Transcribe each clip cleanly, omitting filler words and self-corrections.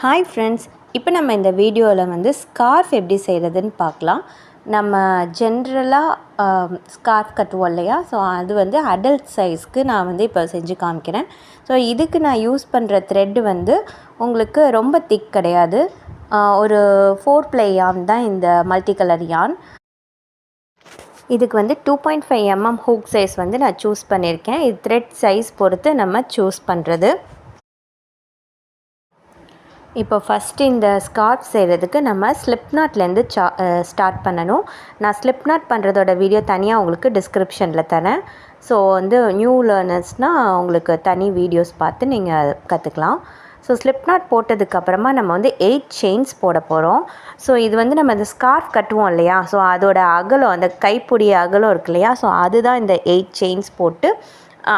Hi friends, இப்போ நம்ம இந்த வீடியோவில் வந்து ஸ்கார்ஃப் எப்படி செய்கிறதுன்னு பார்க்கலாம். நம்ம ஜென்ரலாக ஸ்கார்ஃப் கட்டுவோம் இல்லையா? ஸோ அது வந்து அடல்ட் சைஸ்க்கு நான் வந்து இப்போ செஞ்சு காமிக்கிறேன். ஸோ இதுக்கு நான் யூஸ் பண்ணுற த்ரெட்டு வந்து உங்களுக்கு ரொம்ப திக் கிடையாது. ஒரு 4 ப்ளை யான் தான் இந்த மல்டி கலர் யான். இதுக்கு வந்து 2.5 mm ஹூக் சைஸ் வந்து நான் சூஸ் பண்ணியிருக்கேன். இது த்ரெட் சைஸ் பொறுத்து நம்ம சூஸ் பண்ணுறது. இப்போ ஃபஸ்ட்டு இந்த ஸ்கார்ஃப் செய்கிறதுக்கு நம்ம ஸ்லிப் நாட்லேருந்து ஸ்டார்ட் பண்ணணும். நான் ஸ்லிப் நாட் பண்ணுறதோட வீடியோ தனியாக உங்களுக்கு டிஸ்கிரிப்ஷனில் தரேன். ஸோ வந்து நியூ லேர்னர்ஸ்னால் உங்களுக்கு தனி வீடியோஸ் பார்த்து நீங்கள் கற்றுக்கலாம். ஸோ ஸ்லிப் நாட் போட்டதுக்கப்புறமா நம்ம வந்து 8 செயின்ஸ் போட போகிறோம். ஸோ இது வந்து நம்ம இந்த ஸ்கார்ஃப் கட்டுவோம் இல்லையா? ஸோ அதோட அகலம், அந்த கைப்பிடி அகலம் இருக்கு இல்லையா? ஸோ அதுதான் இந்த 8 செயின்ஸ் போட்டு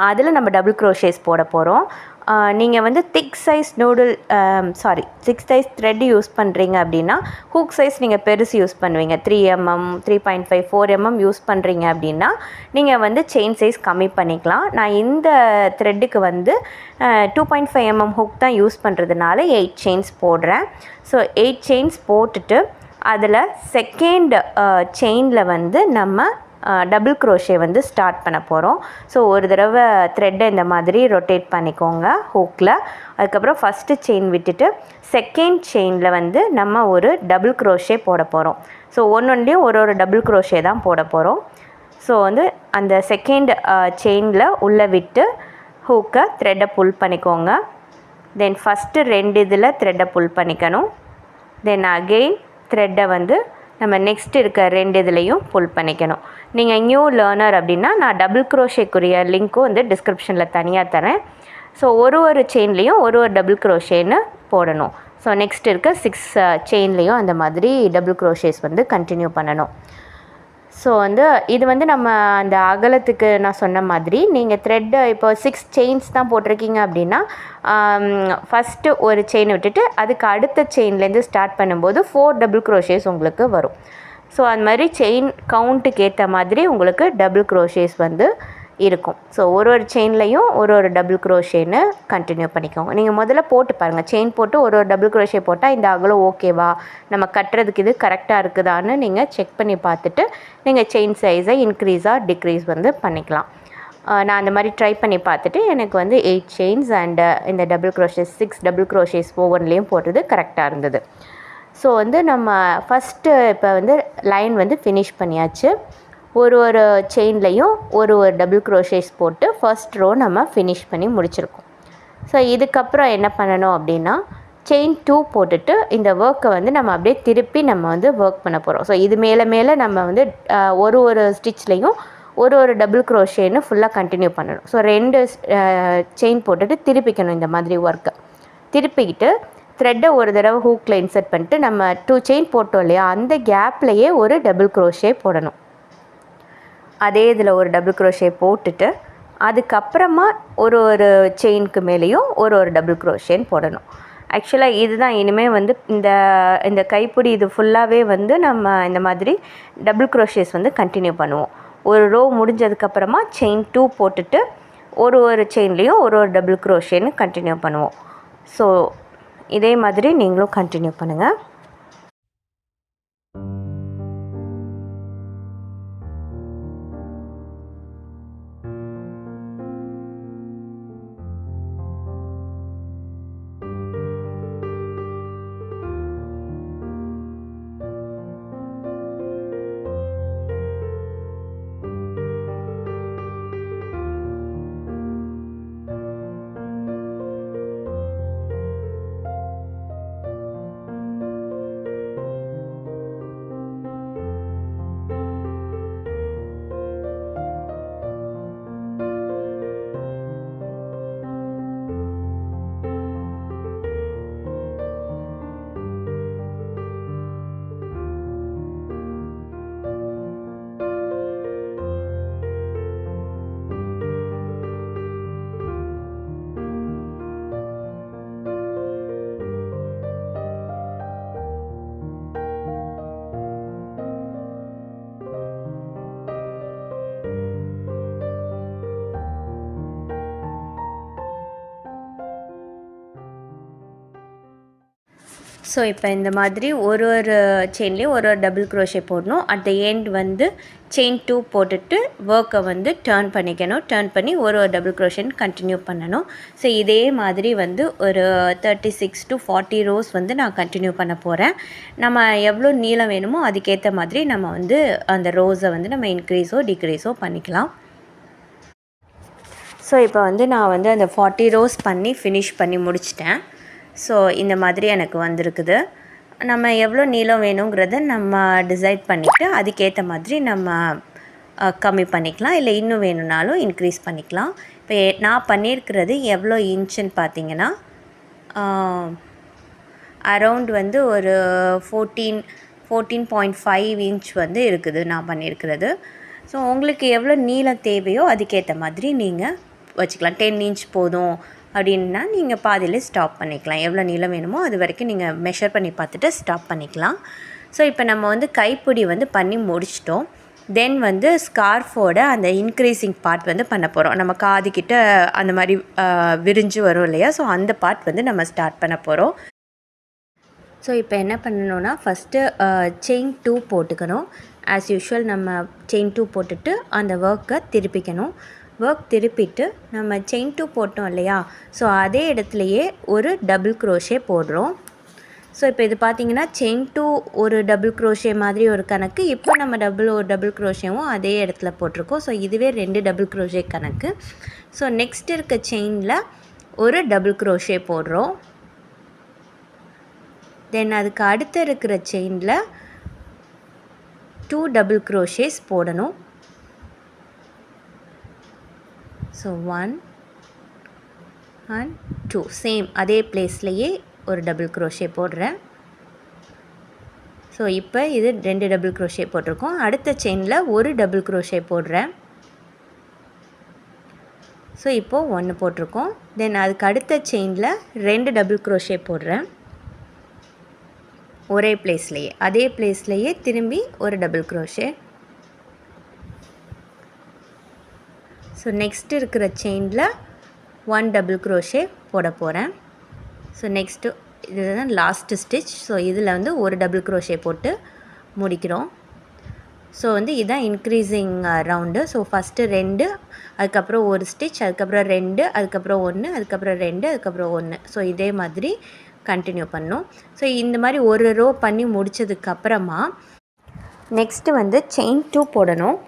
அதில் நம்ம டபுள் க்ரோஷேஸ் போட போகிறோம். நீங்கள் வந்து திக் சைஸ் திக் சைஸ் த்ரெட் யூஸ் பண்ணுறீங்க அப்படின்னா ஹூக் சைஸ் நீங்கள் பெருசு யூஸ் பண்ணுவீங்க. 3 mm 3.5 4 mm யூஸ் பண்ணுறீங்க அப்படின்னா நீங்கள் வந்து செயின் சைஸ் கம்மி பண்ணிக்கலாம். நான் இந்த த்ரெட்டுக்கு வந்து 2.5 mm ஹூக் தான் யூஸ் பண்ணுறதுனால 8 செயின்ஸ் போடுறேன். ஸோ 8 செயின்ஸ் போட்டுட்டு அதில் செகண்ட் செயினில் வந்து நம்ம டபுள் க்ரோஷே வந்து ஸ்டார்ட் பண்ண போகிறோம். ஸோ ஒரு தடவை த்ரெட்டை இந்த மாதிரி ரொட்டேட் பண்ணிக்கோங்க ஹூக்கில். அதுக்கப்புறம் ஃபஸ்ட்டு செயின் விட்டுட்டு செகண்ட் செயினில் வந்து நம்ம ஒரு டபுள் க்ரோஷே போட போகிறோம். ஸோ ஒன்றுலேயும் ஒரு டபுள் க்ரோஷே தான் போட போகிறோம். ஸோ வந்து அந்த செகண்ட் செயினில் உள்ளே விட்டு ஹூக்கை த்ரெட்டை புல் பண்ணிக்கோங்க. தென் ஃபஸ்ட்டு 2 இதில் த்ரெட்டை புல் பண்ணிக்கணும். தென் அகெயின் த்ரெட்டை வந்து நம்ம நெக்ஸ்ட் இருக்க 2 இதுலேயும் புல் பண்ணிக்கணும். நீங்கள் நியூ லேர்னர் அப்படின்னா நான் டபுள் க்ரோஷேக்குரிய லிங்க்கும் வந்து டிஸ்கிரிப்ஷனில் தனியாக தரேன். ஸோ ஒரு செயின்லேயும் ஒரு டபுள் க்ரோஷேன்னு போடணும். ஸோ நெக்ஸ்ட் இருக்க 6 செயின்லேயும் அந்த மாதிரி டபுள் க்ரோஷேஸ் வந்து கண்டினியூ பண்ணணும். ஸோ வந்து இது வந்து நம்ம அந்த அகலத்துக்கு நான் சொன்ன மாதிரி நீங்கள் த்ரெட்டை இப்போ 6 செயின்ஸ் தான் போட்டிருக்கீங்க அப்படின்னா ஃபஸ்ட்டு ஒரு செயின் விட்டுட்டு அதுக்கு அடுத்த செயின்லேருந்து ஸ்டார்ட் பண்ணும்போது 4 டபுள் க்ரோஷேஸ் உங்களுக்கு வரும். ஸோ அது மாதிரி செயின் கவுண்ட்டுக்கு ஏற்ற மாதிரி உங்களுக்கு டபுள் க்ரோஷேஸ் வந்து இருக்கும். ஸோ ஒரு செயின்லேயும் ஒரு டபுள் க்ரோஷேன்னு கண்டினியூ பண்ணிக்கோங்க. நீங்கள் முதல்ல போட்டு பாருங்கள். செயின் போட்டு ஒரு டபுள் க்ரோஷே போட்டால் இந்த அகலம் ஓகேவா, நம்ம கட்டுறதுக்கு இது கரெக்டாக இருக்குதான்னு நீங்கள் செக் பண்ணி பார்த்துட்டு நீங்கள் செயின் சைஸை இன்க்ரீஸாக டிக்ரீஸ் வந்து பண்ணிக்கலாம். நான் அந்த மாதிரி ட்ரை பண்ணி பார்த்துட்டு எனக்கு வந்து 8 செயின்ஸ் அண்டு இந்த டபுள் க்ரோஷேஸ் 6 டபுள் க்ரோஷேஸ் ஒவ்வொன்றுலேயும் போட்டது கரெக்டாக இருந்தது. ஸோ வந்து நம்ம ஃபஸ்ட்டு இப்போ வந்து லைன் வந்து ஃபினிஷ் பண்ணியாச்சு. ஒரு செயின்லேயும் ஒரு டபுள் க்ரோஷேஸ் போட்டு ஃபர்ஸ்ட் ரோ நம்ம ஃபினிஷ் பண்ணி முடிச்சிருக்கோம். ஸோ இதுக்கப்புறம் என்ன பண்ணணும் அப்படின்னா செயின் 2 போட்டுட்டு இந்த ஒர்க்கை வந்து நம்ம அப்படியே திருப்பி நம்ம வந்து ஒர்க் பண்ண போகிறோம். ஸோ இது மேலே நம்ம வந்து ஒரு ஸ்டிச்லேயும் ஒரு டபுள் க்ரோஷேன்னு ஃபுல்லாக கண்டினியூ பண்ணணும். ஸோ 2 செயின் போட்டுட்டு திருப்பிக்கணும். இந்த மாதிரி ஒர்க்கை திருப்பிக்கிட்டு த்ரெட்டை ஒரு தடவை ஹூக்கில் இன்சர்ட் பண்ணிட்டு நம்ம 2 செயின் போட்டோம் இல்லையா, அந்த கேப்லேயே ஒரு டபுள் க்ரோஷே போடணும். அதே இதில் ஒரு டபுள் க்ரோஷே போட்டுட்டு அதுக்கப்புறமா ஒரு செயினுக்கு மேலேயும் ஒரு டபுள் க்ரோஷேன்னு போடணும். ஆக்சுவலாக இதுதான் இனிமேல் வந்து இந்த கைப்பிடி இது ஃபுல்லாகவே வந்து நம்ம இந்த மாதிரி டபுள் க்ரோஷேஸ் வந்து கண்டினியூ பண்ணுவோம். ஒரு ரோ முடிஞ்சதுக்கப்புறமா செயின் 2 போட்டுட்டு ஒரு செயின்லேயும் ஒரு டபுள் க்ரோஷேன்னு கண்டினியூ பண்ணுவோம். ஸோ இதே மாதிரி நீங்களும் கண்டினியூ பண்ணுங்கள். ஸோ இப்போ இந்த மாதிரி ஒரு ஒரு செயின்லேயும் ஒரு ஒரு டபுள் க்ரோஷே போடணும். அட் த எண்ட் வந்து செயின் 2 போட்டுட்டு ஒர்க்கை வந்து டர்ன் பண்ணிக்கணும். டர்ன் பண்ணி ஒரு ஒரு டபுள் க்ரோஷேன்னு கண்டினியூ பண்ணணும். ஸோ இதே மாதிரி வந்து ஒரு 36 to 40 ரோஸ் வந்து நான் கண்டினியூ பண்ண போகிறேன். நம்ம எவ்வளோ நீளம் வேணுமோ அதுக்கேற்ற மாதிரி நம்ம வந்து அந்த ரோஸை வந்து நம்ம இன்க்ரீஸோ டிக்ரீஸோ பண்ணிக்கலாம். ஸோ இப்போ வந்து நான் வந்து அந்த 40 ரோஸ் பண்ணி ஃபினிஷ் பண்ணி முடிச்சிட்டேன். ஸோ இந்த மாதிரி எனக்கு வந்திருக்குது. நம்ம எவ்வளோ நீளம் வேணுங்கிறத நம்ம டிசைட் பண்ணிவிட்டு அதுக்கேற்ற மாதிரி நம்ம கம்மி பண்ணிக்கலாம், இல்லை இன்னும் வேணும்னாலும் இன்க்ரீஸ் பண்ணிக்கலாம். இப்போ நான் பண்ணியிருக்கிறது எவ்வளோ இன்ச்சுன்னு பார்த்தீங்கன்னா அரவுண்ட் வந்து ஒரு 14.5 இன்ச் வந்து இருக்குது நான் பண்ணியிருக்கிறது. ஸோ உங்களுக்கு எவ்வளோ நீளம் தேவையோ அதுக்கேற்ற மாதிரி நீங்கள் வச்சுக்கலாம். 10 இன்ச் போதும் அப்படின்னா நீங்கள் பாதியிலே ஸ்டாப் பண்ணிக்கலாம். எவ்வளோ நீளம் வேணுமோ அது வரைக்கும் நீங்கள் மெஷர் பண்ணி பார்த்துட்டு ஸ்டாப் பண்ணிக்கலாம். ஸோ இப்போ நம்ம வந்து கைப்பிடி வந்து பண்ணி முடிச்சிட்டோம். தென் வந்து ஸ்கார்ஃபோட அந்த இன்க்ரீஸிங் பார்ட் வந்து பண்ண போகிறோம். நம்ம காதுகிட்ட அந்த மாதிரி விரிஞ்சு வரும் இல்லையா, ஸோ அந்த பார்ட் வந்து நம்ம ஸ்டார்ட் பண்ண போகிறோம். ஸோ இப்போ என்ன பண்ணணுன்னா ஃபஸ்ட்டு செயின் 2 போட்டுக்கணும். ஆஸ் யூஷுவல் நம்ம செயின் 2 போட்டுட்டு அந்த ஒர்க்கை திருப்பிக்கணும். ஒர்க் திருப்பிட்டு நம்ம செயின் 2 போட்டோம் இல்லையா, ஸோ அதே இடத்துலையே ஒரு டபுள் க்ரோஷே போடுறோம். ஸோ இப்போ இது பார்த்திங்கன்னா செயின் 2 ஒரு டபுள் க்ரோஷே மாதிரி ஒரு கணக்கு. இப்போ நம்ம ஒரு டபுள் க்ரோஷேவும் அதே இடத்துல போட்டிருக்கோம். ஸோ இதுவே 2 டபுள் க்ரோஷே கணக்கு. ஸோ நெக்ஸ்ட் இருக்க செயினில் ஒரு டபுள் க்ரோஷே போடுறோம். தென் அதுக்கு அடுத்து இருக்கிற செயினில் 2 டபுள் க்ரோஷேஸ் போடணும். ஸோ 1 and 2 சேம் அதே பிளேஸ்லையே ஒரு டபுள் க்ரோஷே போடுறேன். ஸோ இப்போ இது 2 டபுள் க்ரோஷே போட்டிருக்கோம். அடுத்த செயினில் ஒரு டபுள் க்ரோஷே போடுறேன். ஸோ இப்போது 1 போட்டிருக்கோம். தென் அதுக்கு அடுத்த செயினில் 2 டபுள் க்ரோஷே போடுறேன். ஒரே பிளேஸ்லையே அதே பிளேஸ்லையே திரும்பி ஒரு டபுள் க்ரோஷே. ஸோ நெக்ஸ்ட்டு இருக்கிற செயினில் 1 டபுள் க்ரோஷே போட போகிறேன். ஸோ நெக்ஸ்ட்டு இதுதான் லாஸ்ட்டு ஸ்டிச். ஸோ இதில் வந்து ஒரு டபுள் க்ரோஷே போட்டு முடிக்கிறோம். ஸோ வந்து இதுதான் இன்க்ரீஸிங் ரவுண்டு. ஸோ ஃபஸ்ட்டு 2, அதுக்கப்புறம் ஒரு ஸ்டிச், அதுக்கப்புறம் 2, அதுக்கப்புறம் 1, அதுக்கப்புறம் 2, அதுக்கப்புறம் 1. ஸோ இதே மாதிரி கண்டினியூ பண்ணணும். ஸோ இந்த மாதிரி ஒரு ரோ பண்ணி முடித்ததுக்கப்புறமா நெக்ஸ்ட்டு வந்து செயின் 2 போடணும்.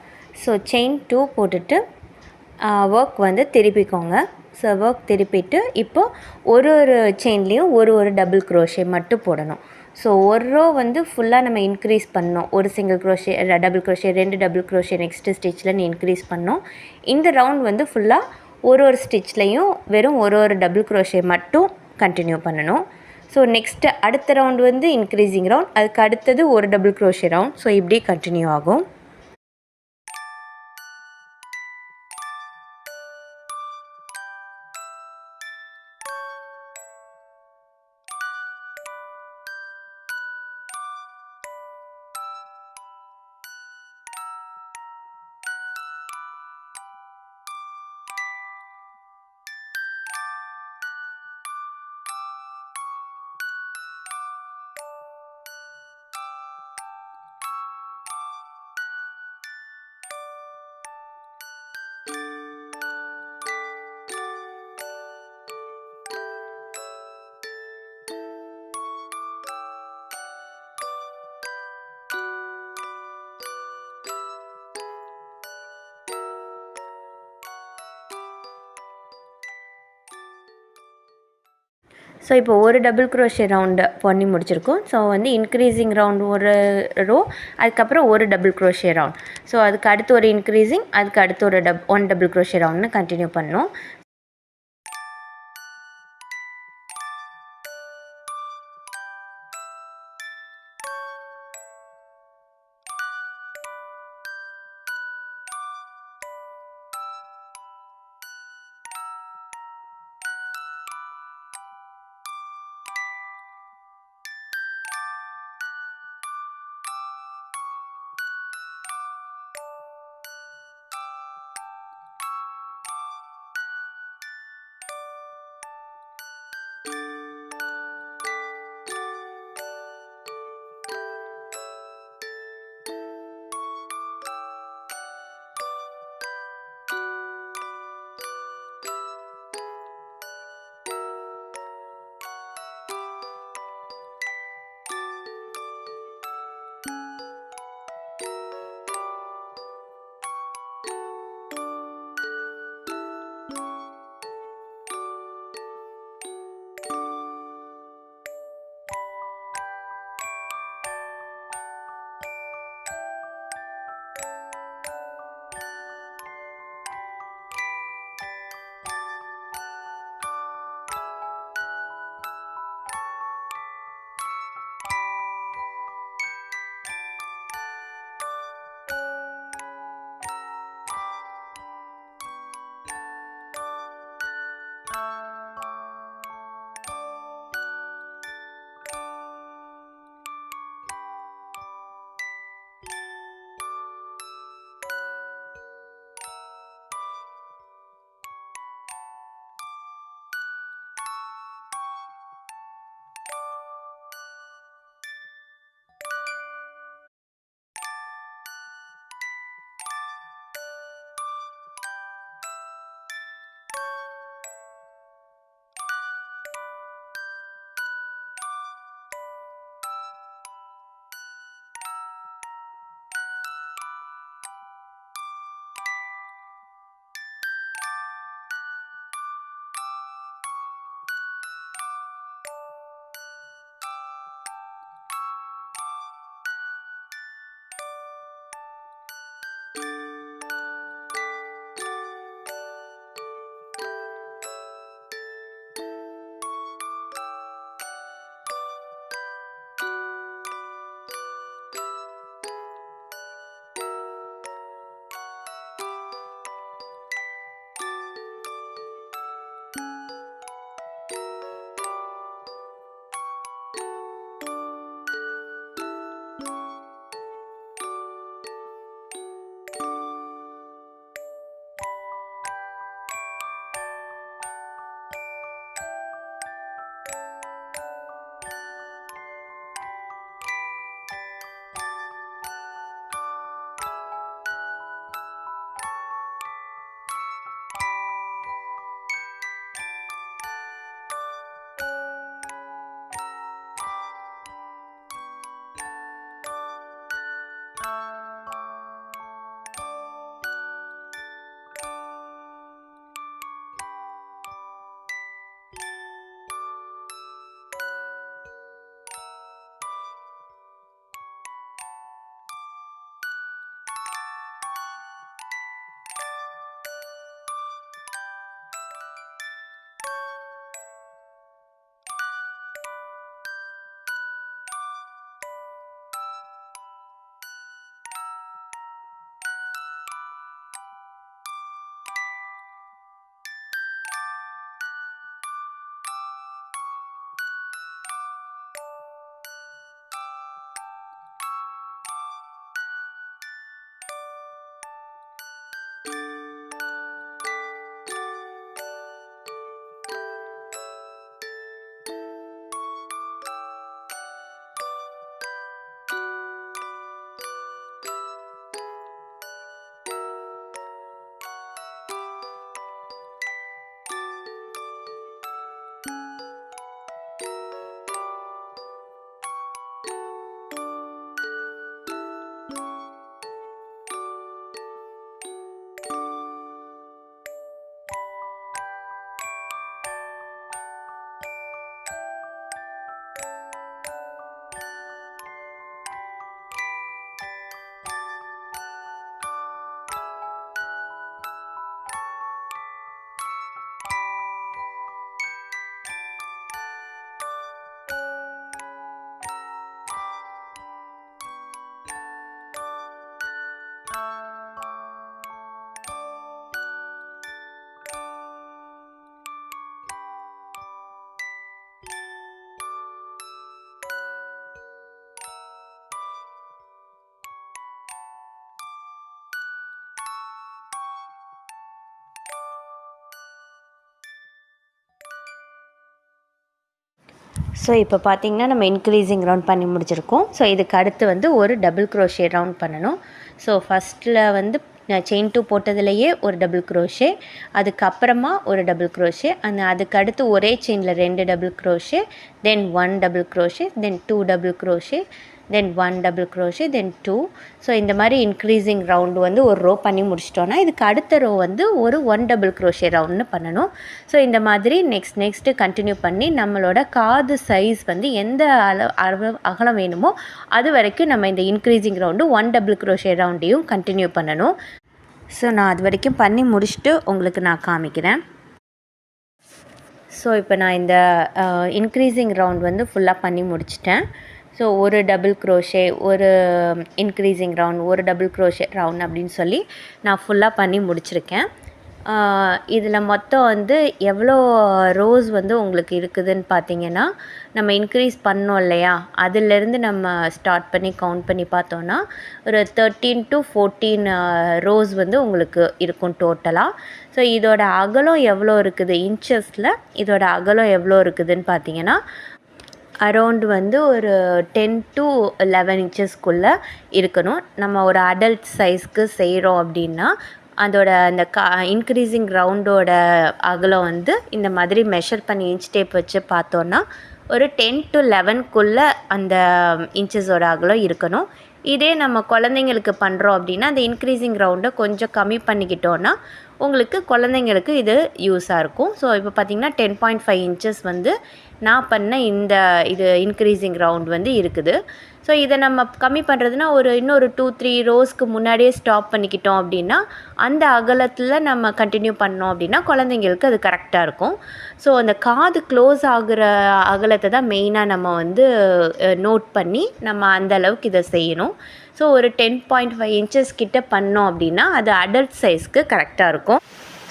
ஸோ செயின் 2 போட்டுட்டு ஒர்க் வந்து திருப்பிக்கோங்க. ஸோ ஒர்க் திருப்பிட்டு இப்போது ஒரு ஒரு செயின்லேயும் ஒரு டபுள் க்ரோஷே மட்டும் போடணும். ஸோ ஒரு ரோ வந்து ஃபுல்லாக நம்ம இன்க்ரீஸ் பண்ணோம். ஒரு single crochet, double crochet, 2 double crochet next ஸ்டிச்சில் நீ இன்க்ரீஸ் பண்ணோம். இந்த ரவுண்ட் வந்து ஃபுல்லாக ஒரு ஸ்டிச்லேயும் வெறும் ஒரு டபுள் க்ரோஷே மட்டும் கண்டினியூ பண்ணணும். ஸோ நெக்ஸ்ட்டு அடுத்த ரவுண்ட் வந்து இன்க்ரீஸிங் ரவுண்ட், அதுக்கு அடுத்தது ஒரு டபுள் க்ரோஷே ரவுண்ட். ஸோ இப்படி கண்டினியூ ஆகும். ஸோ இப்போ ஒரு டபுள் க்ரோஷே ரவுண்டு பண்ணி முடிச்சிருக்கோம். ஸோ வந்து இன்க்ரீஸிங் ரவுண்ட் ஒரு ரோ, அதுக்கப்புறம் ஒரு டபுள் க்ரோஷே ரவுண்ட். ஸோ அதுக்கு அடுத்து ஒரு இன்க்ரீஸிங், அதுக்கு அடுத்து ஒரு 1 டபுள் க்ரோஷே ரவுண்ட்னு கண்டினியூ பண்ணோம். ஸோ இப்போ பார்த்திங்கன்னா நம்ம இன்க்ரீஸிங் ரவுண்ட் பண்ணி முடிச்சிருக்கோம். ஸோ இதுக்கு அடுத்து வந்து ஒரு டபுள் க்ரோஷே ரவுண்ட் பண்ணணும். ஸோ ஃபஸ்ட்டில் வந்து செயின் 2 போட்டதுலேயே ஒரு டபுள் க்ரோஷே, அதுக்கப்புறமா ஒரு டபுள் க்ரோஷே, அதுக்கு அடுத்து ஒரே செயினில் 2 டபுள் க்ரோஷே, தென் 1 டபுள் க்ரோஷே, தென் 2 டபுள் க்ரோஷே, தென் 1 டபுள் க்ரோஷே, தென் 2. ஸோ இந்த மாதிரி இன்க்ரீஸிங் ரவுண்டு வந்து ஒரு ரோ பண்ணி முடிச்சிட்டோன்னா இதுக்கு அடுத்த ரோ வந்து ஒரு 1 டபுள் க்ரோஷே ரவுண்டுன்னு பண்ணணும். ஸோ இந்த மாதிரி நெக்ஸ்ட்டு கண்டினியூ பண்ணி நம்மளோட காது சைஸ் வந்து எந்த அகலம் வேணுமோ அது வரைக்கும் நம்ம இந்த இன்க்ரீஸிங் ரவுண்டு 1 டபுள் க்ரோஷே ரவுண்டையும் கண்டினியூ பண்ணணும். ஸோ நான் அது வரைக்கும் பண்ணி முடிச்சுட்டு உங்களுக்கு நான் காமிக்கிறேன். ஸோ இப்போ நான் இந்த இன்க்ரீஸிங் ரவுண்ட் வந்து ஃபுல்லாக பண்ணி முடிச்சிட்டேன். ஸோ ஒரு டபுள் க்ரோஷே, ஒரு இன்க்ரீஸிங் ரவுண்ட், ஒரு டபுள் க்ரோஷே ரவுண்ட் அப்படின்னு சொல்லி நான் ஃபுல்லாக பண்ணி முடிச்சிருக்கேன். இதில் மொத்தம் வந்து எவ்வளோ ரோஸ் வந்து உங்களுக்கு இருக்குதுன்னு பார்த்தீங்கன்னா, நம்ம இன்க்ரீஸ் பண்ணோம் இல்லையா, அதிலேருந்து நம்ம ஸ்டார்ட் பண்ணி கவுண்ட் பண்ணி பார்த்தோன்னா ஒரு 13 to 14 ரோஸ் வந்து உங்களுக்கு இருக்கும் டோட்டலாக. ஸோ இதோட அகலம் எவ்வளோ இருக்குது இன்ச்சஸில், இதோட அகலம் எவ்வளோ இருக்குதுன்னு பார்த்தீங்கன்னா அரௌண்ட் வந்து ஒரு 10 to 11 இன்ச்சஸ்க்குள்ளே இருக்கணும். நம்ம ஒரு அடல்ட் சைஸ்க்கு செய்கிறோம் அப்படின்னா அதோட அந்த இன்க்ரீஸிங் ரவுண்டோட அகலம் வந்து இந்த மாதிரி மெஷர் பண்ணி இன்ச் டேப் வச்சு பார்த்தோன்னா ஒரு 10 to 11க்குள்ளே அந்த இன்ச்சஸோட அகலம் இருக்கணும். இதே நம்ம குழந்தைங்களுக்கு பண்ணுறோம் அப்படின்னா அந்த இன்க்ரீஸிங் ரவுண்டை கொஞ்சம் கம்மி பண்ணிக்கிட்டோன்னா உங்களுக்கு குழந்தைங்களுக்கு இது யூஸாக இருக்கும். ஸோ இப்போ பார்த்திங்கன்னா 10.5 இன்ச்சஸ் வந்து நான் பண்ண இந்த இன்க்ரீஸிங் ரவுண்ட் வந்து இருக்குது. ஸோ இதை நம்ம கம்மி பண்ணுறதுனா இன்னொரு 2-3 ரோஸ்க்கு முன்னாடியே ஸ்டாப் பண்ணிக்கிட்டோம் அப்படின்னா அந்த அகலத்தில் நம்ம கண்டினியூ பண்ணோம் அப்படின்னா குழந்தைங்களுக்கு அது கரெக்டாக இருக்கும். ஸோ அந்த காது க்ளோஸ் ஆகிற அகலத்தை தான் மெயினாக நம்ம வந்து நோட் பண்ணி நம்ம அந்த அளவுக்கு இதை செய்யணும். ஸோ ஒரு 10.5 இன்ச்சஸ் கிட்ட பண்ணோம் அப்படின்னா அது அடல்ட் சைஸ்க்கு கரெக்டாக இருக்கும்.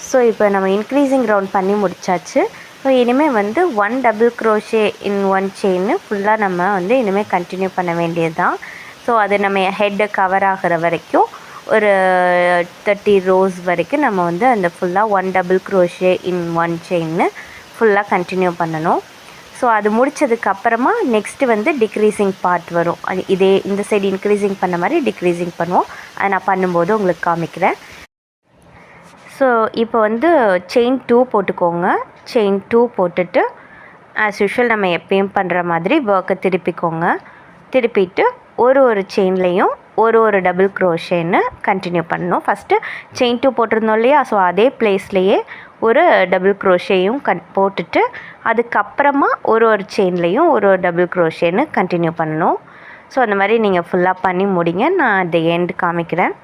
ஸோ இப்போ நம்ம இன்க்ரீஸிங் ரவுண்ட் பண்ணி முடித்தாச்சு. ஸோ இனிமேல் வந்து 1 டபுள் க்ரோஷே இன் 1 செயின் ஃபுல்லாக நம்ம வந்து இனிமேல் கண்டினியூ பண்ண வேண்டியது தான். ஸோ அது நம்ம ஹெட்டை கவர் ஆகிற வரைக்கும் ஒரு 30 ரோஸ் வரைக்கும் நம்ம வந்து அந்த ஃபுல்லாக 1 டபுள் க்ரோஷே இன் 1 செயின்னு ஃபுல்லாக கண்டினியூ பண்ணணும். ஸோ அது முடித்ததுக்கப்புறமா நெக்ஸ்ட்டு வந்து டிக்ரீஸிங் பார்ட் வரும். அது இந்த சைடு இன்க்ரீஸிங் பண்ண மாதிரி டிக்ரீஸிங் பண்ணுவோம். அதை நான் பண்ணும்போது உங்களுக்கு காமிக்கிறேன். ஸோ இப்போ வந்து செயின் 2 போட்டுக்கோங்க. செயின் 2 போட்டுட்டு ஆஸ் யூஷுவல் நம்ம எப்பயும் பண்ணுற மாதிரி ஒர்க்கை திருப்பிக்கோங்க. திருப்பிட்டு ஒரு செயின்லேயும் ஒரு டபுள் க்ரோஷேன்னு கண்டினியூ பண்ணணும். ஃபஸ்ட்டு செயின் 2 போட்டிருந்தோம் இல்லையா, ஸோ அதே ப்ளேஸ்லையே ஒரு டபுள் க்ரோஷேயும் போட்டுட்டு அதுக்கப்புறமா ஒரு செயின்லேயும் ஒரு டபுள் க்ரோஷேன்னு கண்டினியூ பண்ணணும். ஸோ அந்த மாதிரி நீங்கள் ஃபுல்லாக பண்ணி முடிங்க. நான் at the end காமிக்கிறேன்.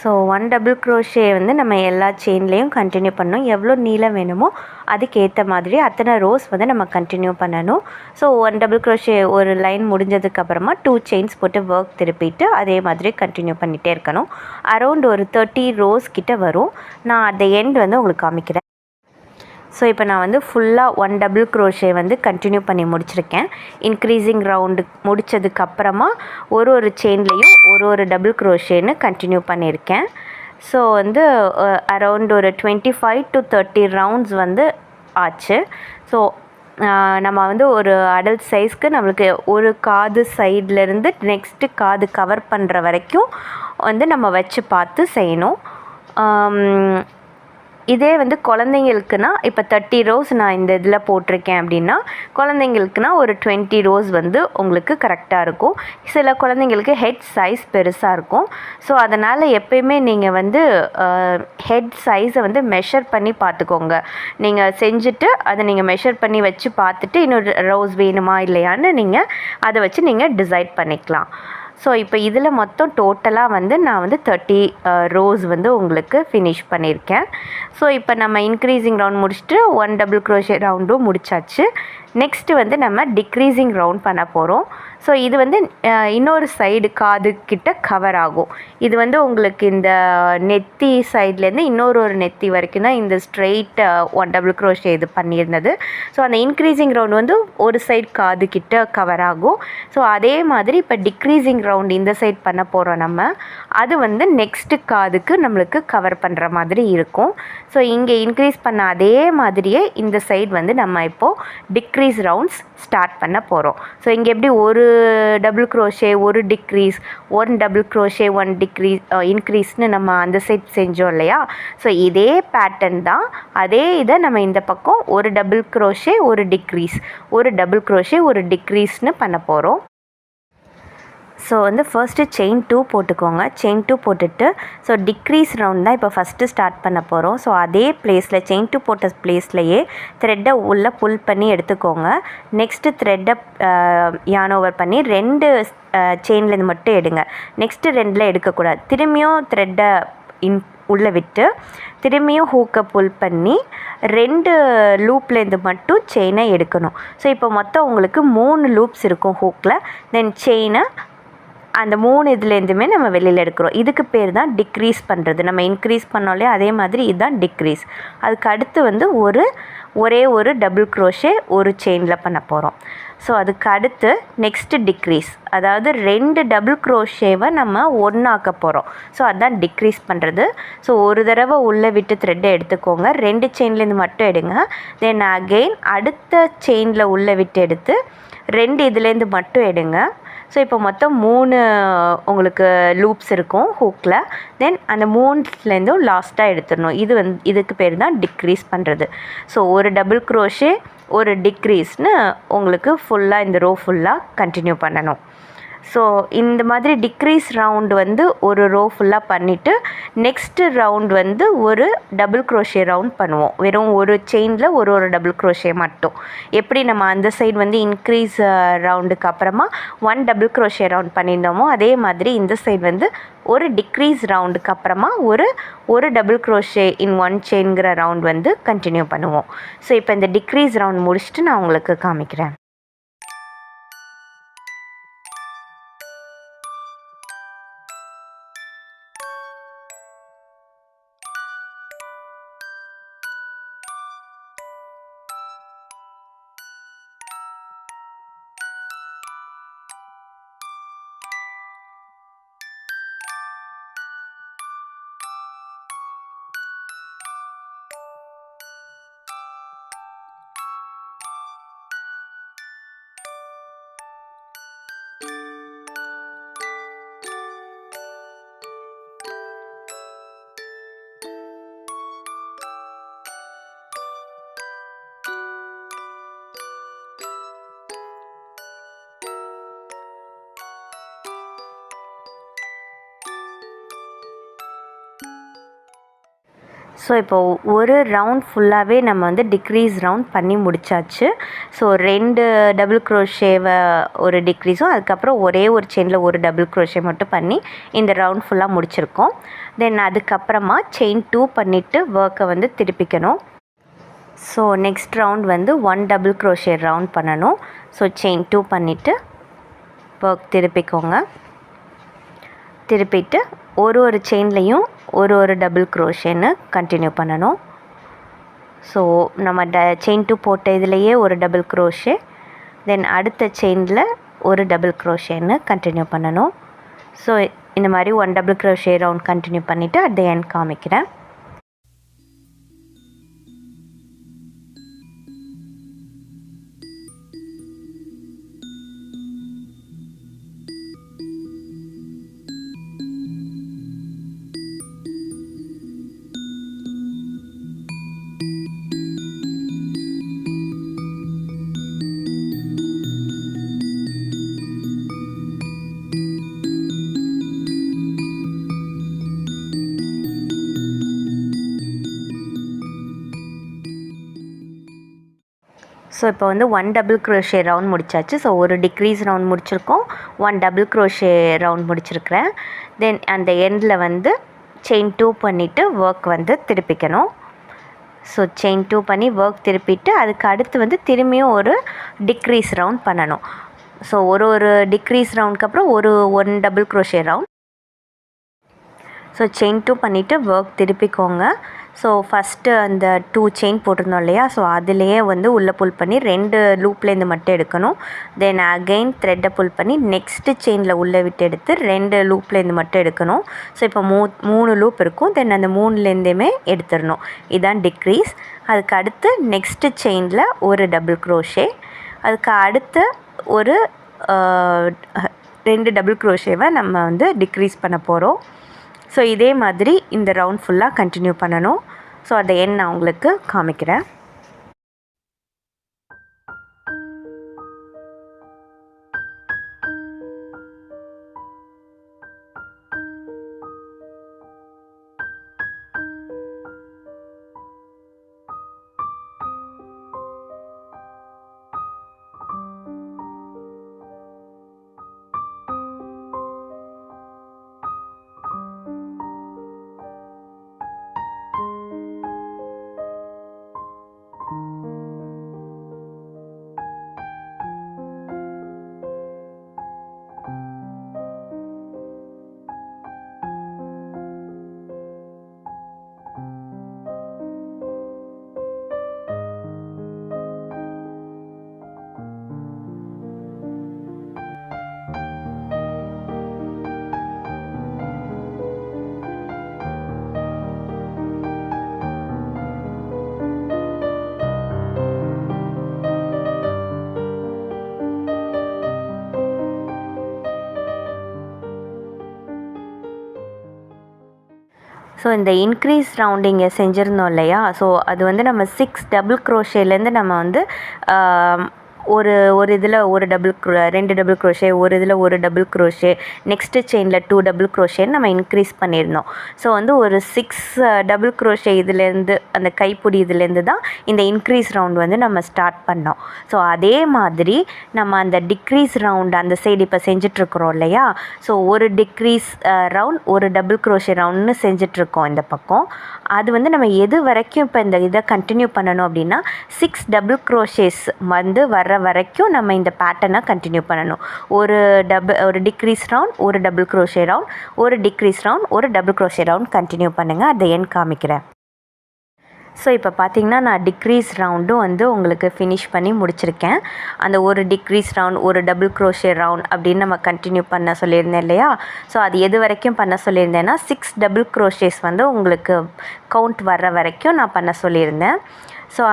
ஸோ 1 டபுள் க்ரோஷே வந்து நம்ம எல்லா செயின்லேயும் கண்டினியூ பண்ணணும். எவ்வளோ நீளம் வேணுமோ அதுக்கேற்ற மாதிரி அத்தனை ரோஸ் வந்து நம்ம கண்டினியூ பண்ணணும். ஸோ 1 டபுள் க்ரோஷே ஒரு லைன் முடிஞ்சதுக்கப்புறமா 2 செயின்ஸ் போட்டு ஒர்க் திருப்பிட்டு அதே மாதிரி கண்டினியூ பண்ணிகிட்டே இருக்கணும். அரௌண்ட் ஒரு 30 ரோஸ் கிட்ட வரும். நான் at the end வந்து உங்களுக்கு காமிக்கிறேன். ஸோ இப்போ நான் வந்து ஃபுல்லாக 1 டபுள் க்ரோஷே வந்து கண்டினியூ பண்ணி முடிச்சிருக்கேன். இன்க்ரீஸிங் ரவுண்டு முடித்ததுக்கப்புறமா ஒரு செயின்லேயும் ஒரு டபுள் க்ரோஷேன்னு கண்டினியூ பண்ணியிருக்கேன். ஸோ வந்து அரௌண்ட் ஒரு 25 to 30 ரவுண்ட்ஸ் வந்து ஆச்சு. ஸோ நம்ம வந்து ஒரு அடல்ட் சைஸ்க்கு நம்மளுக்கு ஒரு காது சைட்லேருந்து நெக்ஸ்ட்டு காது கவர் பண்ணுற வரைக்கும் வந்து நம்ம வச்சு பார்த்து செய்யணும். இதே வந்து குழந்தைங்களுக்குனா இப்போ 30 ரோஸ் நான் இந்த இதில் போட்டிருக்கேன் அப்படின்னா குழந்தைங்களுக்குனா ஒரு 20 ரோஸ் வந்து உங்களுக்கு கரெக்டாக இருக்கும். சில குழந்தைங்களுக்கு ஹெட் சைஸ் பெருசாக இருக்கும். ஸோ அதனால் எப்பயுமே நீங்கள் வந்து ஹெட் சைஸை வந்து மெஷர் பண்ணி பார்த்துக்கோங்க. நீங்கள் செஞ்சுட்டு அதை நீங்கள் மெஷர் பண்ணி வச்சு பார்த்துட்டு இன்னொரு ரோஸ் வேணுமா இல்லையான்னு நீங்கள் அதை வச்சு நீங்கள் டிசைட் பண்ணிக்கலாம். ஸோ இப்போ இதில் மொத்தம் டோட்டலாக வந்து நான் வந்து 30 ரோஸ் வந்து உங்களுக்கு ஃபினிஷ் பண்ணியிருக்கேன். ஸோ இப்போ நம்ம இன்க்ரீஸிங் ரவுண்ட் முடிச்சுட்டு 1 டபுள் க்ரோஷே ரவுண்டும் முடிச்சாச்சு. நெக்ஸ்ட்டு வந்து நம்ம டிக்ரீஸிங் ரவுண்ட் பண்ண போகிறோம். ஸோ இது வந்து இன்னொரு சைடு காது கிட்ட கவர் ஆகும். இது வந்து உங்களுக்கு இந்த நெத்தி சைட்லேருந்து இன்னொரு நெத்தி வரைக்கும் தான் இந்த ஸ்ட்ரெயிட் 1 டபுள் க்ரோஷே இது பண்ணியிருந்தது. ஸோ அந்த இன்க்ரீஸிங் ரவுண்ட் வந்து ஒரு சைடு காது கிட்ட கவர் ஆகும். ஸோ அதே மாதிரி இப்போ டிக்ரீஸிங் ரவுண்ட் இந்த சைட் பண்ண போகிறோம் நம்ம. அது வந்து நெக்ஸ்ட்டு காதுக்கு நம்மளுக்கு கவர் பண்ணுற மாதிரி இருக்கும். ஸோ இங்கே இன்க்ரீஸ் பண்ண அதே மாதிரியே இந்த சைடு வந்து நம்ம இப்போது டிக்ரீஸ் ரவுண்ட்ஸ் ஸ்டார்ட் பண்ண போகிறோம். ஸோ இங்கே எப்படி ஒரு டபுள் க்ரோஷே ஒரு டிக்ரீஸ் 1 டபுள் க்ரோஷே 1 டிக்ரீஸ் இன்க்ரீஸ்னு நம்ம அந்த சைட் செஞ்சோம் இல்லையா? ஸோ இதே பேட்டர்ன் தான். அதே இதை நம்ம இந்த பக்கம் ஒரு டபுள் க்ரோஷே ஒரு டிக்ரீஸ் ஒரு டபுள் க்ரோஷே ஒரு டிக்ரீஸ்னு பண்ண போகிறோம். ஸோ வந்து ஃபர்ஸ்ட்டு செயின் 2 போட்டுக்கோங்க. செயின் 2 போட்டுட்டு ஸோ டிக்ரீஸ் ரவுண்ட் தான் இப்போ ஃபஸ்ட்டு ஸ்டார்ட் பண்ண போகிறோம். ஸோ அதே ப்ளேஸில் செயின் 2 போட்ட ப்ளேஸ்லையே த்ரெட்டை உள்ளே புல் பண்ணி எடுத்துக்கோங்க. நெக்ஸ்ட்டு த்ரெட்டை யான் ஓவர் பண்ணி 2 செயின்லேருந்து மட்டும் எடுங்க. நெக்ஸ்ட்டு 2 எடுக்கக்கூடாது. திரும்பியும் த்ரெட்டை உள்ளே விட்டு திரும்பியும் ஹூக்கை புல் பண்ணி 2 லூப்லேருந்து மட்டும் செயினை எடுக்கணும். ஸோ இப்போ மொத்தம் உங்களுக்கு 3 லூப்ஸ் இருக்கும் ஹூக்கில். தென் செயினை அந்த 3 இதுலேருந்துமே நம்ம வெளியில் எடுக்கிறோம். இதுக்கு பேர் தான் டிக்ரீஸ் பண்ணுறது. நம்ம இன்க்ரீஸ் பண்ணோம்லே அதே மாதிரி இதுதான் டிக்ரீஸ். அதுக்கு அடுத்து வந்து ஒரே ஒரு டபுள் க்ரோஷே ஒரு செயினில் பண்ண போகிறோம். ஸோ அதுக்கு அடுத்து நெக்ஸ்ட்டு டிக்ரீஸ், அதாவது 2 டபுள் க்ரோஷேவை நம்ம ஒன்றாக்க போகிறோம். ஸோ அதுதான் டிக்ரீஸ் பண்ணுறது. ஸோ ஒரு தடவை உள்ளே விட்டு த்ரெட்டை எடுத்துக்கோங்க. 2 செயின்லேருந்து மட்டும் எடுங்க. தென் அகெயின் அடுத்த செயினில் உள்ளே விட்டு எடுத்து 2 இதுலேருந்து மட்டும் எடுங்க. ஸோ இப்போ மொத்தம் 3 உங்களுக்கு லூப்ஸ் இருக்கும் ஹூக்கில். தென் அந்த 3லேருந்தும் லாஸ்ட்டாக எடுத்துடணும். இதுக்கு பேர் தான் டிக்ரீஸ் பண்ணுறது. ஸோ ஒரு டபுள் க்ரோஷே ஒரு டிக்ரீஸ்னு உங்களுக்கு ஃபுல்லாக இந்த ரோ ஃபுல்லாக கண்டினியூ பண்ணணும். ஸோ இந்த மாதிரி டிக்ரீஸ் ரவுண்டு வந்து ஒரு ரோ ஃபுல்லாக பண்ணிவிட்டு நெக்ஸ்ட்டு ரவுண்ட் வந்து ஒரு டபுள் க்ரோஷே ரவுண்ட் பண்ணுவோம். வெறும் ஒரு செயினில் ஒரு டபுள் க்ரோஷே மட்டும். எப்படி நம்ம அந்த சைடு வந்து இன்க்ரீஸ் ரவுண்டுக்கு அப்புறமா 1 டபுள் க்ரோஷே ரவுண்ட் பண்ணியிருந்தோமோ அதே மாதிரி இந்த சைடு வந்து ஒரு டிக்ரீஸ் ரவுண்டுக்கு அப்புறமா ஒரு டபுள் க்ரோஷே இன் 1 செயின்கிற ரவுண்ட் வந்து கண்டினியூ பண்ணுவோம். ஸோ இப்போ இந்த டிக்ரீஸ் ரவுண்ட் முடிச்சுட்டு நான் உங்களுக்கு காமிக்கிறேன். ஸோ இப்போ ஒரு ரவுண்ட் ஃபுல்லாகவே நம்ம வந்து டிக்ரீஸ் ரவுண்ட் பண்ணி முடித்தாச்சு. ஸோ 2 டபுள் க்ரோஷேவை ஒரு டிக்ரீஸும் அதுக்கப்புறம் ஒரே ஒரு செயினில் ஒரு டபுள் க்ரோஷே மட்டும் பண்ணி இந்த ரவுண்ட் ஃபுல்லாக முடிச்சிருக்கோம். தென் அதுக்கப்புறமா செயின் 2 பண்ணிவிட்டு ஒர்க்கை வந்து திருப்பிக்கணும். ஸோ நெக்ஸ்ட் ரவுண்ட் வந்து 1 டபுள் க்ரோஷே ரவுண்ட் பண்ணணும். ஸோ செயின் 2 பண்ணிவிட்டு ஒர்க் திருப்பிக்கோங்க. திருப்பிட்டு ஒரு செயின்லேயும் ஒரு டபுள் க்ரோஷேன்னு கண்டினியூ பண்ணணும். ஸோ நம்ம செயின் 2 போட்ட இதுலேயே ஒரு டபுள் க்ரோஷே, தென் அடுத்த செயினில் ஒரு டபுள் க்ரோஷேன்னு கண்டினியூ பண்ணணும். ஸோ இந்த மாதிரி 1 டபுள் க்ரோஷே ரவுண்ட் கண்டினியூ பண்ணிவிட்டு அட் த எண்ட் காமிக்கிறேன். ஸோ இப்போ வந்து 1 டபுள் க்ரோஷே ரவுண்ட் முடிச்சாச்சு. ஸோ ஒரு டிக்ரீஸ் ரவுண்ட் முடிச்சிருக்கோம், 1 டபுள் க்ரோஷே ரவுண்ட் முடிச்சிருக்கிறேன். தென் அந்த எண்டில் வந்து செயின் 2 பண்ணிவிட்டு ஒர்க் வந்து திருப்பிக்கணும். ஸோ செயின் 2 பண்ணி ஒர்க் திருப்பிட்டு அதுக்கு அடுத்து வந்து திரும்பியும் ஒரு டிக்ரீஸ் ரவுண்ட் பண்ணணும். ஸோ ஒரு டிக்ரீஸ் ரவுண்டுக்கு அப்புறம் 1 double crochet round. So chain 2 பண்ணிவிட்டு ஒர்க் திருப்பிக்கோங்க. ஸோ ஃபஸ்ட்டு அந்த 2 செயின் போட்டிருந்தோம் இல்லையா, ஸோ அதிலேயே வந்து உள்ளே புல் பண்ணி 2 லூப்லேருந்து மட்டும் எடுக்கணும். தென் அகெயின் த்ரெட்டை புல் பண்ணி நெக்ஸ்ட்டு செயினில் உள்ளே விட்டு எடுத்து 2 லூப்லேருந்து மட்டும் எடுக்கணும். ஸோ இப்போ 3 லூப் இருக்கும். தென் அந்த 3லேருந்துமே எடுத்துடணும். இதுதான் டிக்ரீஸ். அதுக்கு அடுத்து நெக்ஸ்ட்டு செயினில் ஒரு டபுள் க்ரோஷே, அதுக்கு அடுத்து ஒரு 2 டபுள் க்ரோஷேவை நம்ம வந்து டிக்ரீஸ் பண்ண போகிறோம். ஸோ இதே மாதிரி இந்த ரவுண்ட் ஃபுல்லாக கண்டினியூ பண்ணணும். ஸோ அதை நான் உங்களுக்கு காமிக்கிறேன். ஸோ இந்த இன்க்ரீஸ் ரவுண்டிங்கை செஞ்சுருந்தோம் இல்லையா, ஸோ அது வந்து நம்ம 6 டபுள் க்ரோஷேலேருந்து நம்ம வந்து ஒரு இதில் 2 டபுள் க்ரோஷே, ஒரு இதில் 1 டபுள் க்ரோஷே, நெக்ஸ்ட்டு செயினில் 2 டபுள் க்ரோஷேன்னு நம்ம இன்க்ரீஸ் பண்ணியிருந்தோம். ஸோ வந்து ஒரு 6 டபுள் க்ரோஷே இதுலேருந்து அந்த கைப்பிடி இதுலேருந்து தான் இந்த இன்க்ரீஸ் ரவுண்ட் வந்து நம்ம ஸ்டார்ட் பண்ணோம். ஸோ அதே மாதிரி நம்ம அந்த டிக்ரீஸ் ரவுண்ட் அந்த சைடு இப்போ செஞ்சிட்ருக்குறோம் இல்லையா, ஸோ ஒரு டிக்ரீஸ் ரவுண்ட் ஒரு டபுள் க்ரோஷே ரவுண்ட்னு செஞ்சிட்ருக்கோம் இந்த பக்கம். அது வந்து நம்ம எது வரைக்கும் இப்போ இந்த இதை கண்டினியூ பண்ணணும் அப்படின்னா 6 டபுள் க்ரோஷேஸ் வந்து வர்ற வரைக்கும் நம்ம இந்த பேட்டர்னை கண்டினியூ பண்ணணும். ஒரு டிக்ரீஸ் ரவுண்ட், ஒரு டபுள் க்ரோஷே ரவுண்ட், ஒரு டிக்ரீஸ் ரவுண்ட், ஒரு டபுள் க்ரோஷே ரவுண்ட் கண்டினியூ பண்ணுங்கள். அதை என் காமிக்கிறேன். ஸோ இப்போ பார்த்திங்கன்னா நான் டிக்ரீஸ் ரவுண்டும் வந்து உங்களுக்கு ஃபினிஷ் பண்ணி முடிச்சிருக்கேன். அந்த ஒரு டிக்ரீஸ் ரவுண்ட், ஒரு டபுள் க்ரோஷே ரவுண்ட் அப்படின்னு நம்ம கண்டினியூ பண்ண சொல்லியிருந்தேன் இல்லையா. ஸோ அது எது வரைக்கும் பண்ண சொல்லியிருந்தேன்னா 6 டபுள் க்ரோஷேஸ் வந்து உங்களுக்கு கவுண்ட் வர்ற வரைக்கும் நான் பண்ண சொல்லியிருந்தேன். ஸோ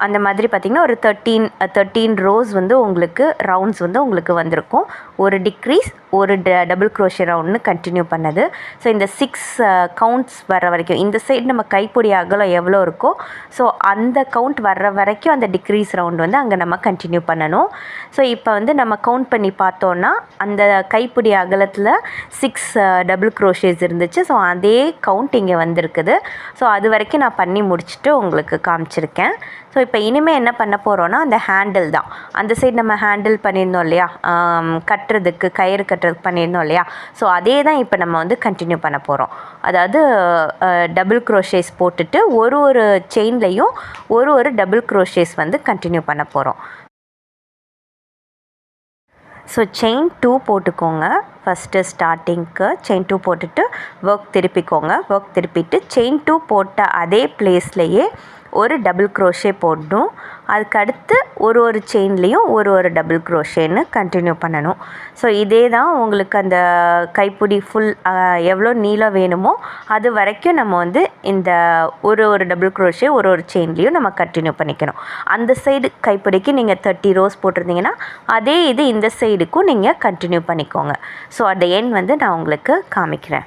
அந்த மாதிரி பார்த்திங்கன்னா ஒரு 13 ரோஸ் வந்து உங்களுக்கு ரவுண்ட்ஸ் வந்து உங்களுக்கு வந்திருக்கும். ஒரு டிக்ரீஸ், ஒரு டபுள் க்ரோஷே ரவுண்ட்னு கண்டினியூ பண்ணது. ஸோ இந்த 6 கவுண்ட்ஸ் வர்ற வரைக்கும் இந்த சைடு நம்ம கைப்பிடி அகலம் எவ்வளோ இருக்கோ ஸோ அந்த கவுண்ட் வர்ற வரைக்கும் அந்த டிக்ரீஸ் ரவுண்ட் வந்து அங்கே நம்ம கண்டினியூ பண்ணணும். ஸோ இப்போ வந்து நம்ம கவுண்ட் பண்ணி பார்த்தோன்னா அந்த கைப்பிடி அகலத்தில் 6 டபுள் க்ரோஷேஸ் இருந்துச்சு. ஸோ அதே கவுண்ட் இங்கே வந்திருக்குது. ஸோ அது வரைக்கும் நான் பண்ணி முடிச்சுட்டு உங்களுக்கு காமிச்சிருக்கேன். ஸோ இப்போ இனிமேல் என்ன பண்ண போகிறோன்னா அந்த ஹேண்டில் தான். அந்த சைடு நம்ம ஹேண்டில் பண்ணியிருந்தோம் இல்லையா, கட்டுறதுக்கு கயிறு கட்டுறதுக்கு பண்ணியிருந்தோம் இல்லையா, ஸோ அதே தான் இப்போ நம்ம வந்து கண்டினியூ பண்ண போகிறோம். அதாவது டபுள் க்ரோஷேஸ் போட்டுட்டு ஒரு செயின்லேயும் ஒரு டபுள் க்ரோஷேஸ் வந்து கண்டினியூ பண்ண போகிறோம். ஸோ செயின் 2 போட்டுக்கோங்க. ஃபஸ்ட்டு ஸ்டார்டிங்க்கு செயின் 2 போட்டுட்டு ஒர்க் திருப்பிக்கோங்க. ஒர்க் திருப்பிட்டு செயின் 2 போட்ட அதே பிளேஸ்லையே ஒரு டபுள் க்ரோஷே போடணும். அதுக்கடுத்து ஒரு செயின்லேயும் ஒரு டபுள் க்ரோஷேன்னு கண்டினியூ பண்ணணும். ஸோ இதே தான் உங்களுக்கு அந்த கைப்பிடி ஃபுல் எவ்வளோ நீளம் வேணுமோ அது வரைக்கும் நம்ம வந்து இந்த ஒரு டபுள் க்ரோஷே ஒரு செயின்லேயும் நம்ம கண்டினியூ பண்ணிக்கணும். அந்த சைடு கைப்பிடிக்கு நீங்கள் 30 ரோஸ் போட்டிருந்தீங்கன்னா அதே இது இந்த சைடுக்கும் நீங்கள் கண்டினியூ பண்ணிக்கோங்க. ஸோ அந்த எண் வந்து நான் உங்களுக்கு காமிக்கிறேன்.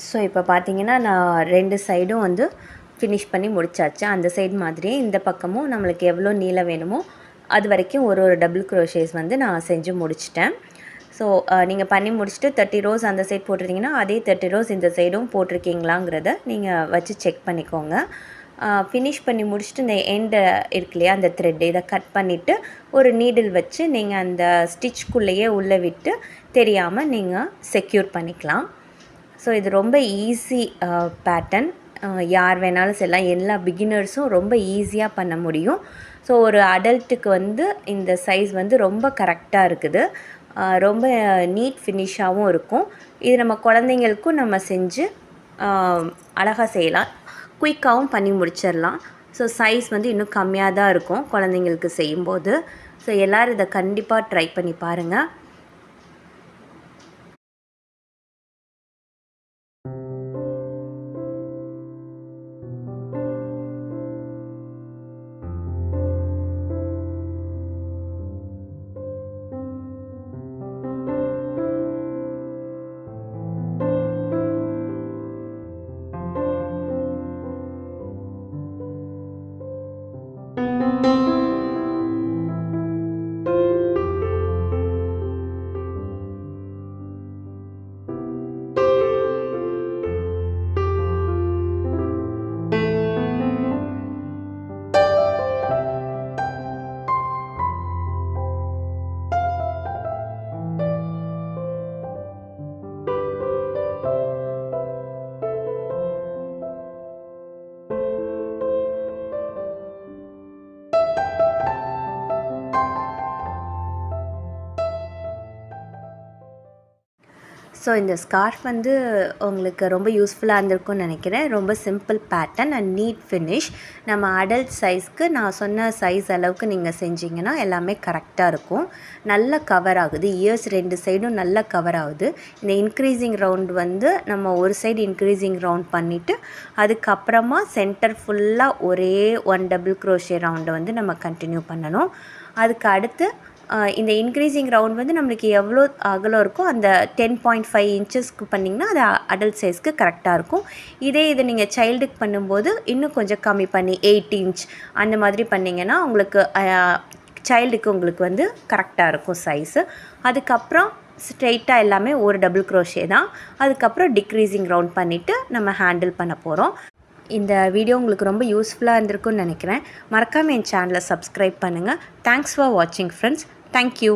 ஸோ இப்போ பார்த்தீங்கன்னா நான் 2 சைடும் வந்து ஃபினிஷ் பண்ணி முடிச்சாச்சு. அந்த சைடு மாதிரியே இந்த பக்கமும் நம்மளுக்கு எவ்வளோ நீளம் வேணுமோ அது வரைக்கும் ஒரு டபுள் க்ரோஷேஸ் வந்து நான் செஞ்சு முடிச்சிட்டேன். ஸோ நீங்கள் பண்ணி முடிச்சுட்டு 30 ரோஸ் அந்த சைட் போட்டிருந்தீங்கன்னா அதே 30 ரோஸ் இந்த சைடும் போட்டிருக்கீங்களாங்கிறத நீங்கள் வச்சு செக் பண்ணிக்கோங்க. ஃபினிஷ் பண்ணி முடிச்சுட்டு இந்த எண்டு இருக்கு இல்லையா, அந்த த்ரெட் இதை கட் பண்ணிவிட்டு ஒரு நீடில் வச்சு நீங்கள் அந்த ஸ்டிச்சுக்குள்ளேயே உள்ளே விட்டு தெரியாமல் நீங்கள் செக்யூர் பண்ணிக்கலாம். ஸோ இது ரொம்ப ஈஸி பேட்டர்ன். யார் வேணாலும் செய்யலாம். எல்லா பிகினர்ஸும் ரொம்ப ஈஸியாக பண்ண முடியும். ஸோ ஒரு அடல்ட்டுக்கு வந்து இந்த சைஸ் வந்து ரொம்ப கரெக்டாக இருக்குது. ரொம்ப நீட் ஃபினிஷாகவும் இருக்கும். இது நம்ம குழந்தைங்களுக்கும் நம்ம செஞ்சு அழகாக செய்யலாம். குயிக்காகவும் பண்ணி முடிச்சிடலாம். ஸோ சைஸ் வந்து இன்னும் கம்மியாக தான் இருக்கும் குழந்தைங்களுக்கு செய்யும்போது. ஸோ எல்லோரும் இதை கண்டிப்பாக ட்ரை பண்ணி பாருங்கள். ஸோ இந்த ஸ்கார்ஃப் வந்து உங்களுக்கு ரொம்ப யூஸ்ஃபுல்லாக இருந்திருக்கும்னு நினைக்கிறேன். ரொம்ப simple pattern and NEET finish. நம்ம அடல்ட் சைஸ்க்கு நான் சொன்ன சைஸ் அளவுக்கு நீங்கள் செஞ்சிங்கன்னா எல்லாமே கரெக்டாக இருக்கும். நல்லா கவர் ஆகுது. இயர்ஸ் 2 சைடும் நல்லா கவர் ஆகுது. இந்த இன்க்ரீஸிங் ரவுண்ட் வந்து நம்ம ஒரு சைடு இன்க்ரீஸிங் ரவுண்ட் பண்ணிவிட்டு அதுக்கப்புறமா சென்டர் ஃபுல்லாக ஒரே 1 டபுள் க்ரோஷே ரவுண்டை வந்து நம்ம கண்டினியூ பண்ணணும். அதுக்கு அடுத்து இந்த இன்க்ரீஸிங் ரவுண்ட் வந்து நம்மளுக்கு எவ்வளோ அகலம் இருக்கோ அந்த 10.5 இன்ச்சஸ்க்கு பண்ணிங்கன்னா அது அடல்ட் சைஸ்க்கு கரெக்டாக இருக்கும். இதை நீங்கள் சைல்டுக்கு பண்ணும்போது இன்னும் கொஞ்சம் கம்மி பண்ணி 8 இன்ச் அந்த மாதிரி பண்ணிங்கன்னா உங்களுக்கு சைல்டுக்கு உங்களுக்கு வந்து கரெக்டாக இருக்கும் சைஸு. அதுக்கப்புறம் ஸ்ட்ரெயிட்டாக எல்லாமே ஒரு டபுள் க்ரோஷே தான். அதுக்கப்புறம் டிக்ரீஸிங் ரவுண்ட் பண்ணிவிட்டு நம்ம ஹேண்டில் பண்ண போகிறோம். இந்த வீடியோ உங்களுக்கு ரொம்ப யூஸ்ஃபுல்லாக இருந்திருக்கும்னு நினைக்கிறேன். மறக்காமல் என் சேனலை சப்ஸ்கிரைப் பண்ணுங்கள். தேங்க்ஸ் ஃபார் வாட்சிங் ஃப்ரெண்ட்ஸ். Thank you.